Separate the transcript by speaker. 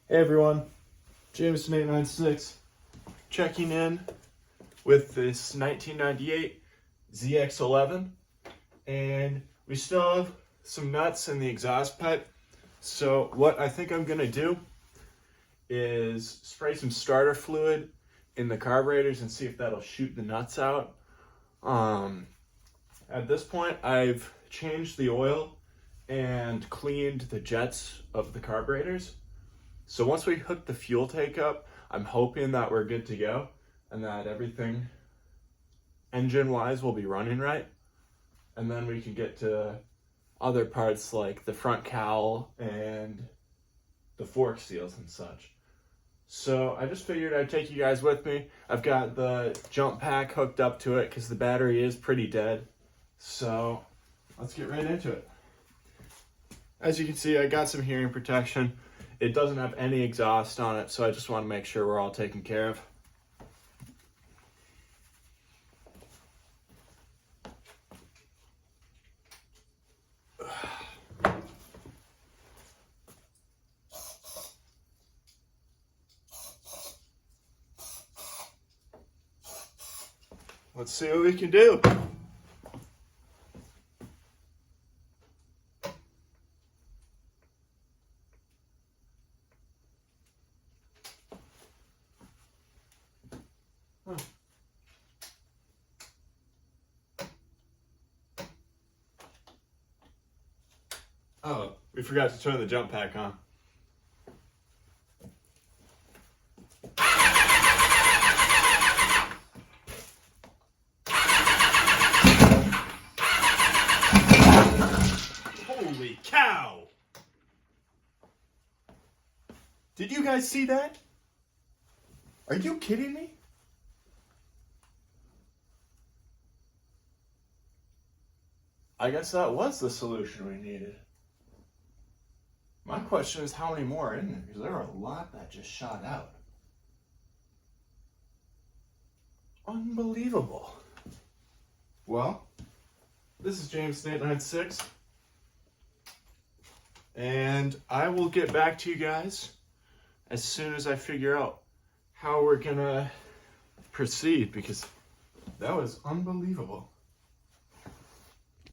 Speaker 1: Hey everyone, Jameson896 checking in with this 1998 zx11, and we still have some nuts in the exhaust pipe. So what I think I'm gonna do is spray some starter fluid in the carburetors and see if that'll shoot the nuts out. At this point, I've changed the oil and cleaned the jets of the carburetors. So once we hook the fuel tank up, I'm hoping that we're good to go and that everything engine-wise will be running right. And then we can get to other parts like the front cowl and the fork seals and such. So I just figured I'd take you guys with me. I've got the jump pack hooked up to it because the battery is pretty dead. So let's get right into it. As you can see, I got some hearing protection. It doesn't have any exhaust on it, so I just want to make sure we're all taken care of. Let's see what we can do. Oh, we forgot to turn the jump pack on. Holy cow! Did you guys see that? Are you kidding me? I guess that was the solution we needed. My question is how many more are in there? Because there are a lot that just shot out. Unbelievable. Well, this is Jameson896. And I will get back to you guys as soon as I figure out how we're gonna proceed, because that was unbelievable.